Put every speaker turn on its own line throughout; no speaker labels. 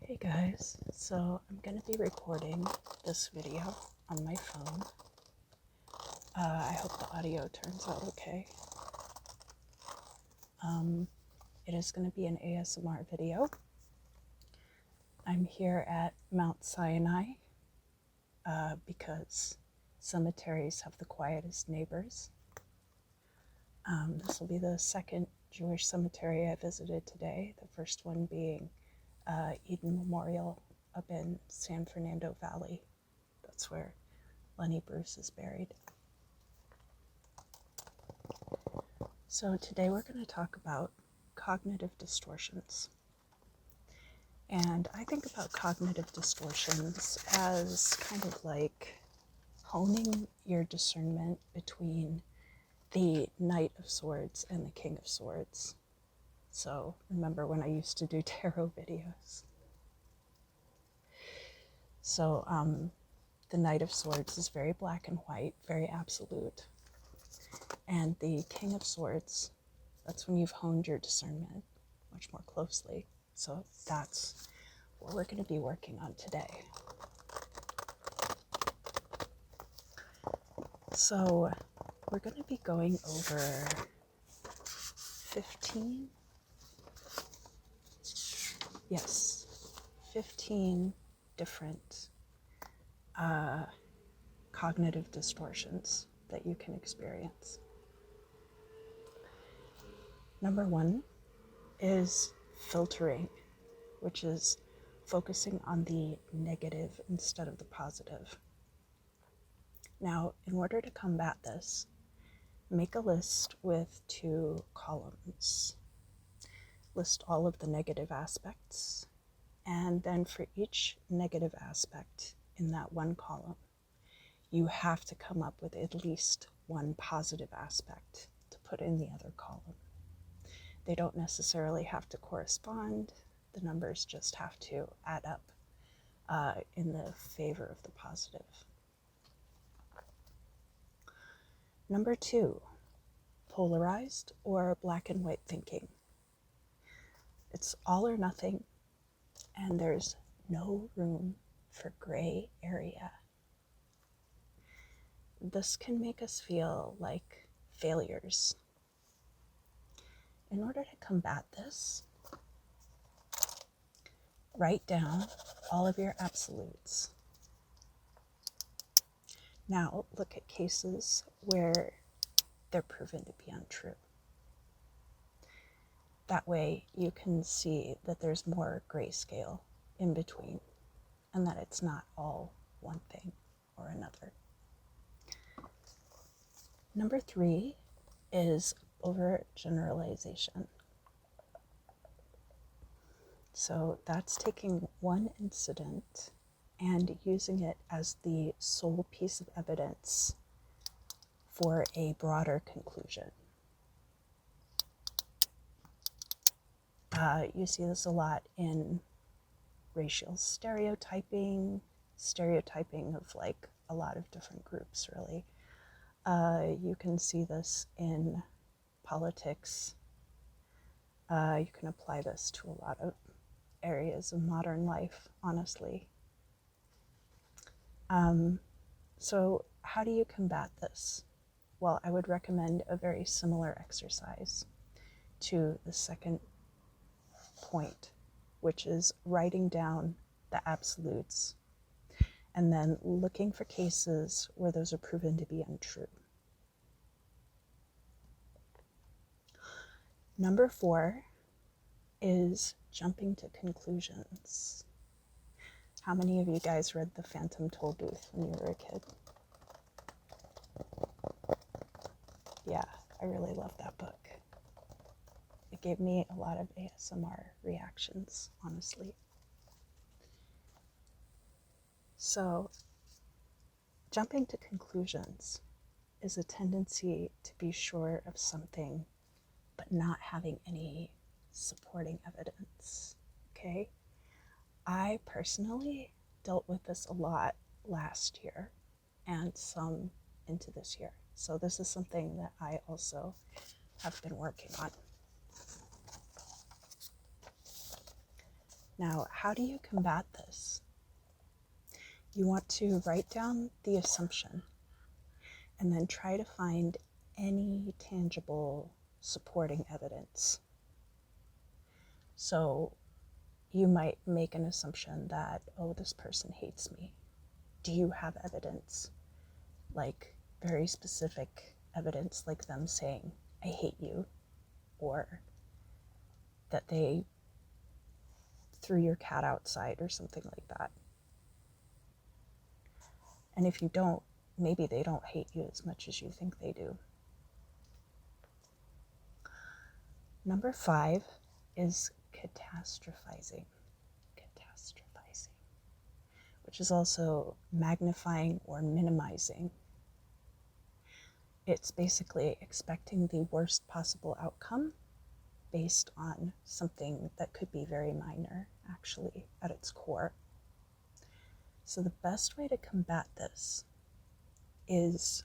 Hey guys, so I'm going to be recording this video on my phone. I hope the audio turns out okay. It is going to be an ASMR video. I'm here at Mount Sinai because cemeteries have the quietest neighbors. This will be the second Jewish cemetery I visited today, the first one being Eden Memorial up in San Fernando Valley. That's where Lenny Bruce is buried. So today we're going to talk about cognitive distortions. And I think about cognitive distortions as kind of like honing your discernment between the Knight of Swords and the King of Swords. So remember when I used to do tarot videos. So the Knight of Swords is very black and white, very absolute. And the King of Swords, that's when you've honed your discernment much more closely. So that's what we're going to be working on today. So we're going to be going over 15 different cognitive distortions that you can experience. Number one is filtering, which is focusing on the negative instead of the positive. Now, in order to combat this, make a list with 2 columns. List all of the negative aspects, and then for each negative aspect in that one column, you have to come up with at least one positive aspect to put in the other column. They don't necessarily have to correspond. The numbers just have to add up in the favor of the positive. Number 2, polarized or black and white thinking. It's all or nothing, and there's no room for gray area. This can make us feel like failures. In order to combat this, write down all of your absolutes. Now look at cases where they're proven to be untrue. That way you can see that there's more grayscale in between and that it's not all one thing or another. Number 3 is overgeneralization. So that's taking one incident and using it as the sole piece of evidence for a broader conclusion. You see this a lot in racial stereotyping of like a lot of different groups, really. You can see this in politics. You can apply this to a lot of areas of modern life, honestly. So how do you combat this? Well, I would recommend a very similar exercise to the second point, which is writing down the absolutes and then looking for cases where those are proven to be untrue. Number 4 is jumping to conclusions. How many of you guys read The Phantom Tollbooth when you were a kid? Yeah, I really love that book. It gave me a lot of ASMR reactions, honestly. So, jumping to conclusions is a tendency to be sure of something but not having any supporting evidence, okay? I personally dealt with this a lot last year and some into this year. So this is something that I also have been working on. Now, how do you combat this? You want to write down the assumption and then try to find any tangible supporting evidence. So you might make an assumption that, oh, this person hates me. Do you have evidence? Like very specific evidence, like them saying, I hate you, or that they threw your cat outside or something like that. And if you don't, maybe they don't hate you as much as you think they do. Number 5 is catastrophizing. Catastrophizing, which is also magnifying or minimizing. It's basically expecting the worst possible outcome based on something that could be very minor, actually, at its core. So the best way to combat this is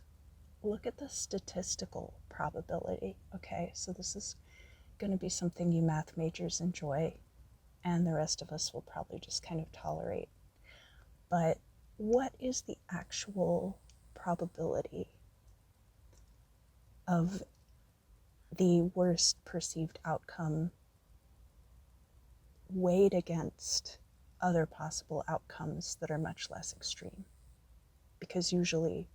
look at the statistical probability, okay? So this is going to be something you math majors enjoy, and the rest of us will probably just kind of tolerate. But what is the actual probability of the worst perceived outcome weighed against other possible outcomes that are much less extreme? Because usually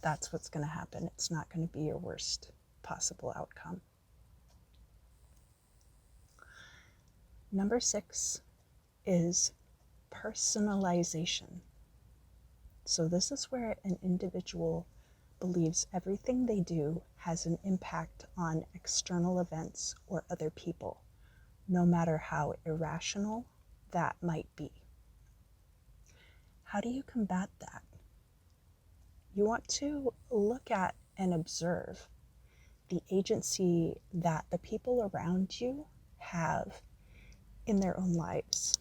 that's what's going to happen. It's not going to be your worst possible outcome. Number 6 is personalization. So this is where an individual believes everything they do has an impact on external events or other people, no matter how irrational that might be. How do you combat that? You want to look at and observe the agency that the people around you have in their own lives.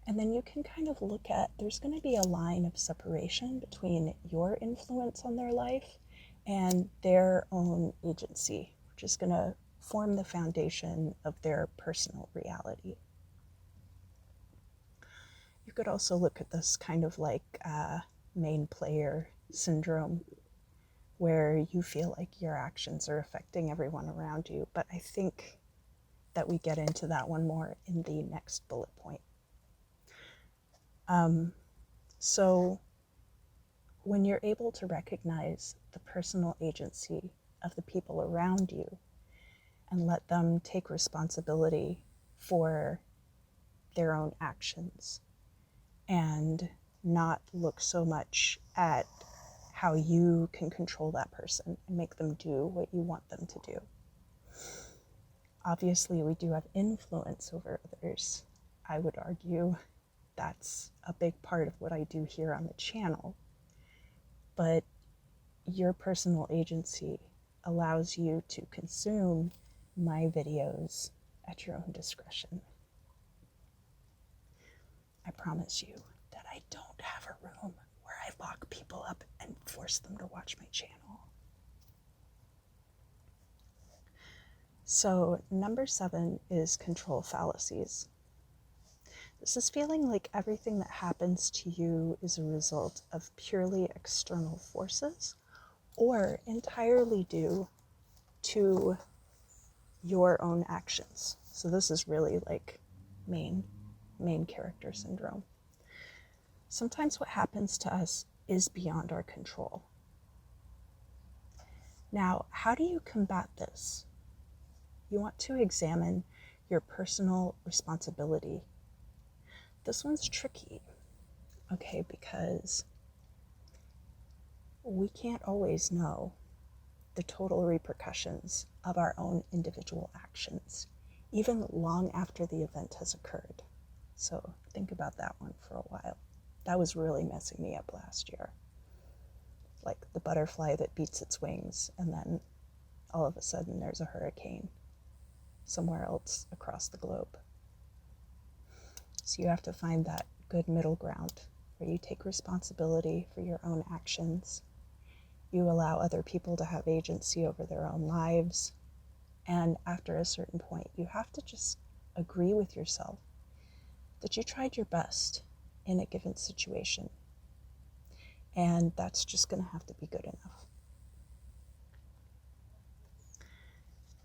And then you can kind of look at, there's going to be a line of separation between your influence on their life and their own agency, which is going to form the foundation of their personal reality. You could also look at this kind of like main player syndrome, where you feel like your actions are affecting everyone around you. But I think that we get into that one more in the next bullet point. So when you're able to recognize the personal agency of the people around you and let them take responsibility for their own actions and not look so much at how you can control that person and make them do what you want them to do. Obviously, we do have influence over others. I would argue that's a big part of what I do here on the channel. But your personal agency allows you to consume my videos at your own discretion. I promise you that I don't have a room where I lock people up and force them to watch my channel. So number 7 is control fallacies. This is feeling like everything that happens to you is a result of purely external forces or entirely due to your own actions. So this is really like main character syndrome. Sometimes what happens to us is beyond our control. Now, how do you combat this? You want to examine your personal responsibility. This one's tricky, okay, because we can't always know the total repercussions of our own individual actions, even long after the event has occurred. So think about that one for a while. That was really messing me up last year. Like the butterfly that beats its wings, and then all of a sudden there's a hurricane somewhere else across the globe. So you have to find that good middle ground where you take responsibility for your own actions. You allow other people to have agency over their own lives. And after a certain point, you have to just agree with yourself that you tried your best in a given situation. And that's just going to have to be good enough.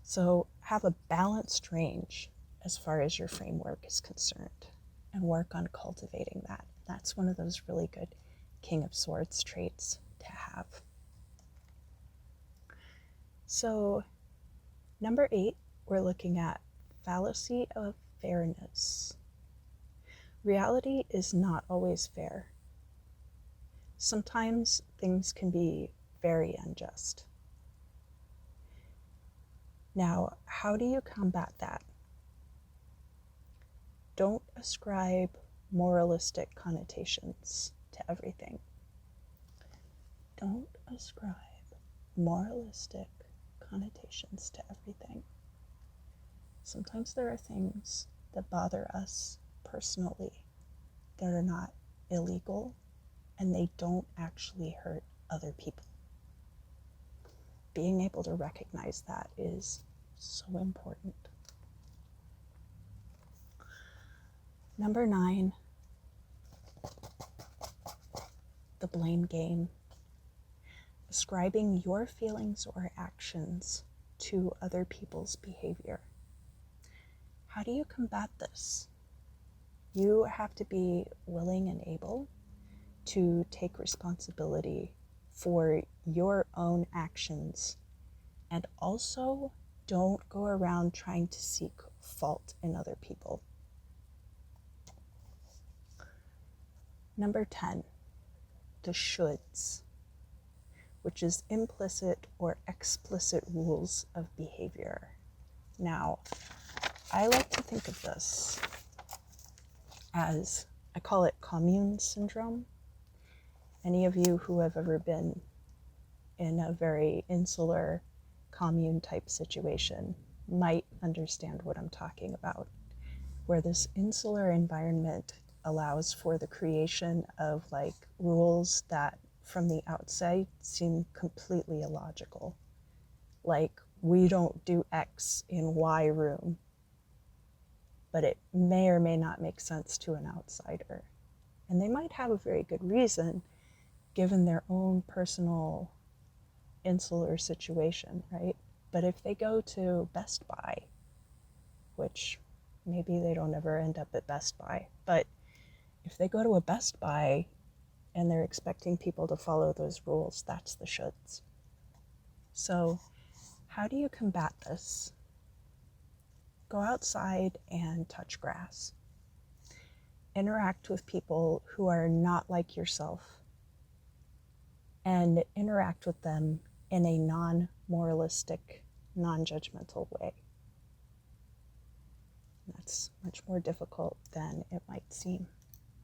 So have a balanced range as far as your framework is concerned, and work on cultivating that. That's one of those really good King of Swords traits to have. So number 8, we're looking at fallacy of fairness. Reality is not always fair. Sometimes things can be very unjust. Now, how do you combat that? Don't ascribe moralistic connotations to everything. Don't ascribe moralistic connotations to everything. Sometimes there are things that bother us personally that are not illegal, and they don't actually hurt other people. Being able to recognize that is so important. Number 9, the blame game. Ascribing your feelings or actions to other people's behavior. How do you combat this? You have to be willing and able to take responsibility for your own actions, and also don't go around trying to seek fault in other people. Number 10, the shoulds, which is implicit or explicit rules of behavior. Now, I like to think of this as, I call it commune syndrome. Any of you who have ever been in a very insular commune type situation might understand what I'm talking about, where this insular environment allows for the creation of like rules that from the outside seem completely illogical. Like, we don't do X in Y room, but it may or may not make sense to an outsider. And they might have a very good reason given their own personal insular situation, right? But if they go to Best Buy, which maybe they don't ever end up at Best Buy, but if they go to a Best Buy and they're expecting people to follow those rules, that's the shoulds. So how do you combat this? Go outside and touch grass. Interact with people who are not like yourself, and interact with them in a non-moralistic, non-judgmental way. That's much more difficult than it might seem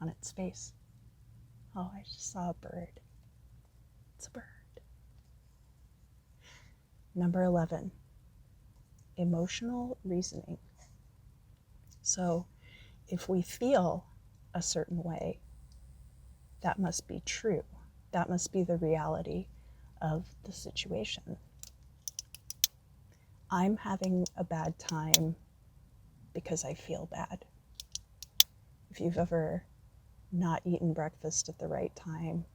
on its face. Oh, I just saw a bird. It's a bird. Number 11, emotional reasoning. So if we feel a certain way, that must be true. That must be the reality of the situation. I'm having a bad time because I feel bad. If you've ever not eaten breakfast at the right time,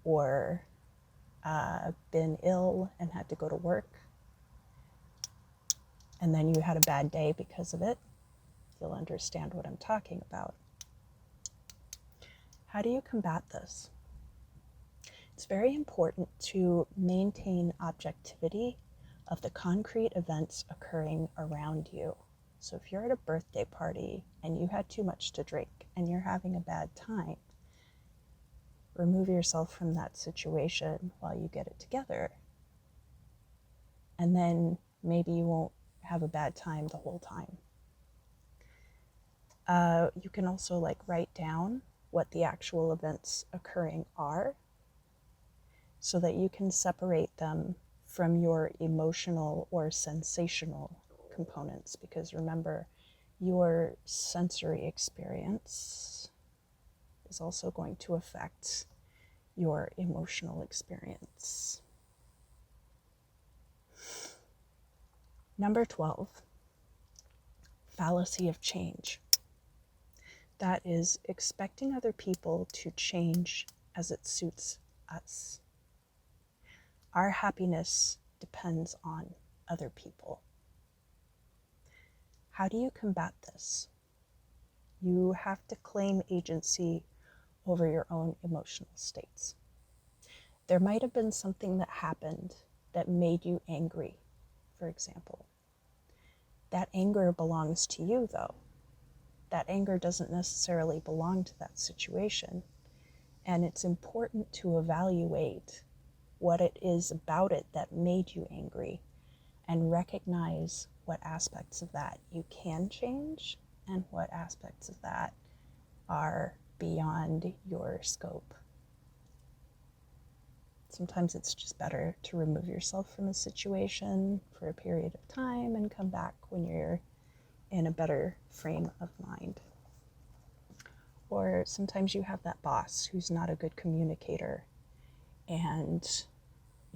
or been ill and had to go to work, and then you had a bad day because of it, you'll understand what I'm talking about. How do you combat this? It's very important to maintain objectivity of the concrete events occurring around you. So if you're at a birthday party and you had too much to drink and you're having a bad time, remove yourself from that situation while you get it together. And then maybe you won't have a bad time the whole time. You can also write down what the actual events occurring are, so that you can separate them from your emotional or sensational components. Because remember, your sensory experience is also going to affect your emotional experience. Number 12, fallacy of change. That is expecting other people to change as it suits us. Our happiness depends on other people. How do you combat this? You have to claim agency over your own emotional states. There might have been something that happened that made you angry, for example. That anger belongs to you, though. That anger doesn't necessarily belong to that situation. And it's important to evaluate what it is about it that made you angry and recognize what aspects of that you can change and what aspects of that are beyond your scope. Sometimes it's just better to remove yourself from a situation for a period of time and come back when you're in a better frame of mind. Or sometimes you have that boss who's not a good communicator and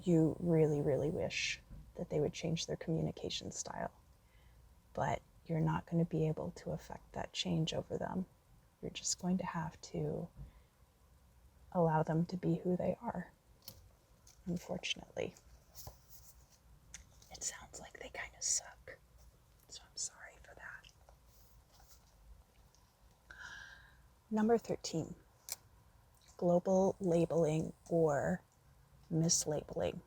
you really, really wish that they would change their communication style. But you're not going to be able to affect that change over them. You're just going to have to allow them to be who they are, unfortunately. It sounds like they kind of suck, so I'm sorry for that. Number 13, global labeling or mislabeling,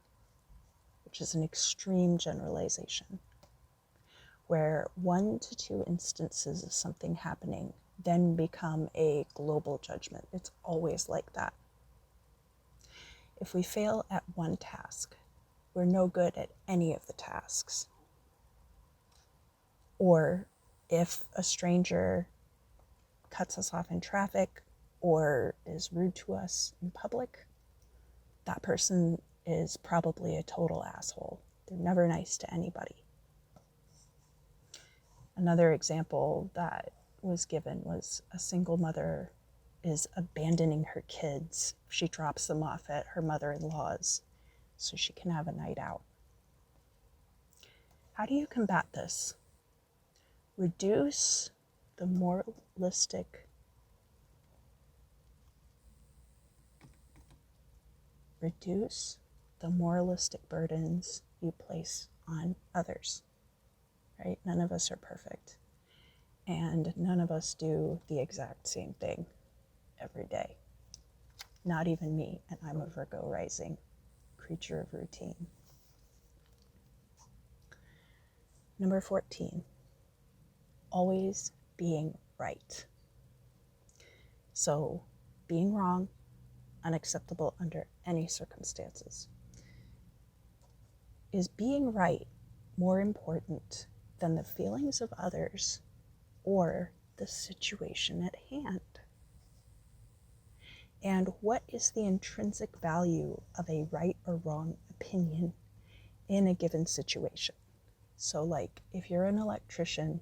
which is an extreme generalization, where 1 to 2 instances of something happening then become a global judgment. It's always like that. If we fail at one task, we're no good at any of the tasks. Or if a stranger cuts us off in traffic or is rude to us in public, that person is probably a total asshole. They're never nice to anybody. Another example that was given was a single mother is abandoning her kids. She drops them off at her mother-in-law's so she can have a night out. How do you combat this? Reduce the moralistic burdens you place on others, right? None of us are perfect, and none of us do the exact same thing every day. Not even me, and I'm a Virgo rising, creature of routine. Number 14, always being right. So being wrong, unacceptable under any circumstances. Is being right more important than the feelings of others or the situation at hand? And what is the intrinsic value of a right or wrong opinion in a given situation? So like if you're an electrician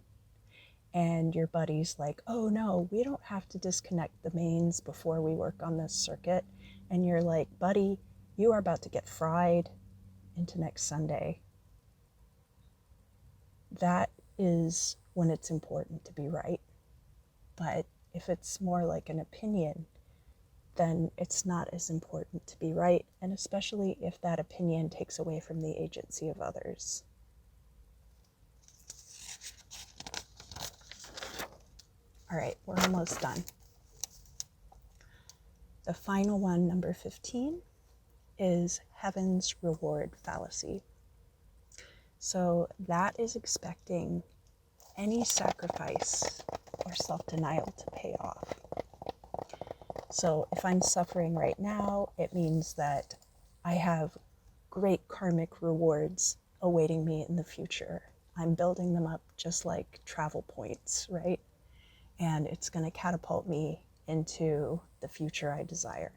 and your buddy's like, oh no, we don't have to disconnect the mains before we work on this circuit. And you're like, buddy, you are about to get fried into next Sunday. That is when it's important to be right. But if it's more like an opinion, then it's not as important to be right, and especially if that opinion takes away from the agency of others. All right, we're almost done. The final one, number 15, is heaven's reward fallacy. So that is expecting any sacrifice or self-denial to pay off. So if I'm suffering right now, it means that I have great karmic rewards awaiting me in the future. I'm building them up just like travel points, right? And it's going to catapult me into the future I desire.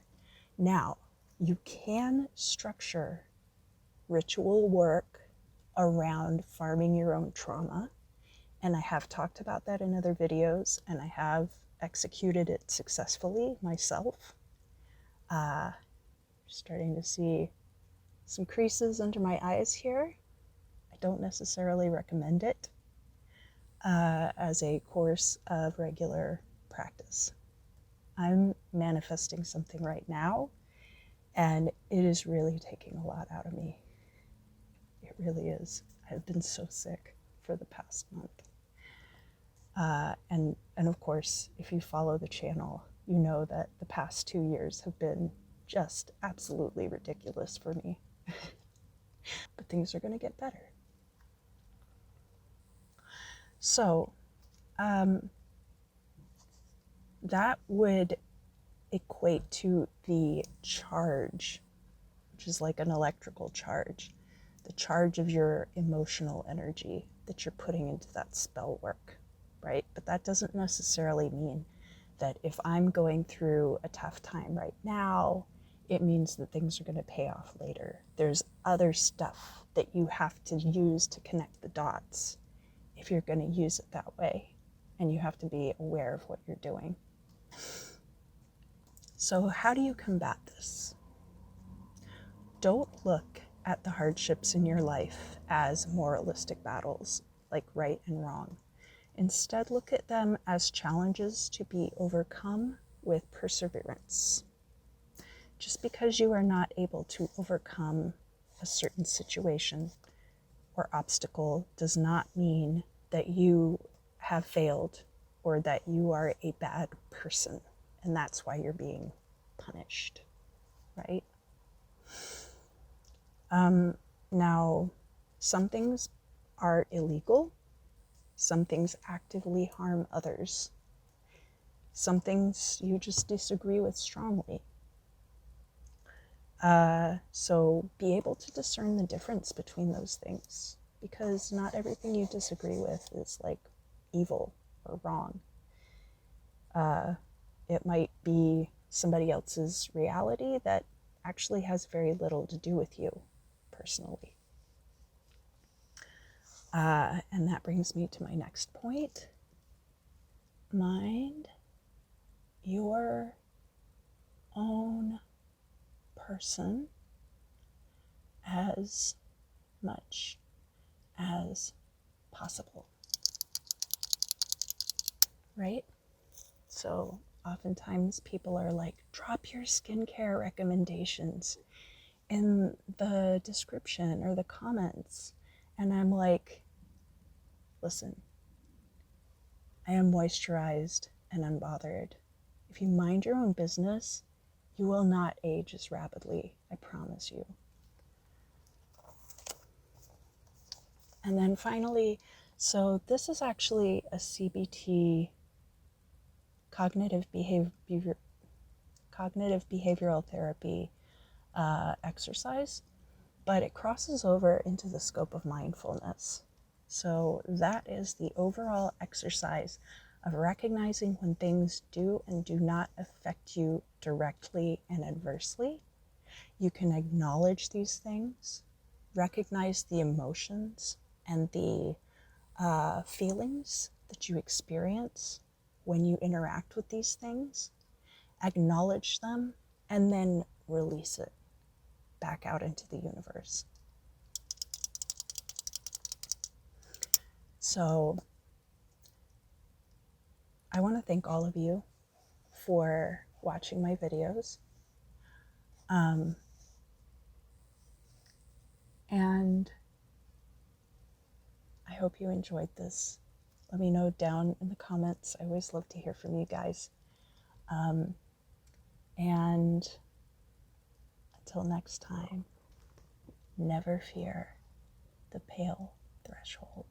Now, you can structure ritual work around farming your own trauma. And I have talked about that in other videos, and I have executed it successfully myself. Starting to see some creases under my eyes here. I don't necessarily recommend it as a course of regular practice. I'm manifesting something right now, and it is really taking a lot out of me. It really is. I've been so sick for the past month. And of course, if you follow the channel, you know that the past 2 years have been just absolutely ridiculous for me. But things are going to get better. So, that would equate to the charge, which is like an electrical charge, the charge of your emotional energy that you're putting into that spell work, right? But that doesn't necessarily mean that if I'm going through a tough time right now, it means that things are going to pay off later. There's other stuff that you have to use to connect the dots if you're going to use it that way. And you have to be aware of what you're doing. So how do you combat this? Don't look at the hardships in your life as moralistic battles, like right and wrong. Instead, look at them as challenges to be overcome with perseverance. Just because you are not able to overcome a certain situation or obstacle does not mean that you have failed or that you are a bad person, and that's why you're being punished, right? Now, some things are illegal. Some things actively harm others. Some things you just disagree with strongly. So be able to discern the difference between those things, because not everything you disagree with is like evil or wrong. It might be somebody else's reality that actually has very little to do with you personally. And that brings me to my next point. Mind your own person as much as possible, right? So oftentimes people are like, drop your skincare recommendations in the description or the comments. And I'm like, listen, I am moisturized and unbothered. If you mind your own business, you will not age as rapidly, I promise you. And then finally, so this is actually a CBT, cognitive behavioral therapy exercise, but it crosses over into the scope of mindfulness. So that is the overall exercise of recognizing when things do and do not affect you directly and adversely. You can acknowledge these things, recognize the emotions and the feelings that you experience when you interact with these things, acknowledge them, and then release it back out into the universe. So I want to thank all of you for watching my videos. And I hope you enjoyed this. Let me know down in the comments. I always love to hear from you guys. And until next time, never fear the pale threshold.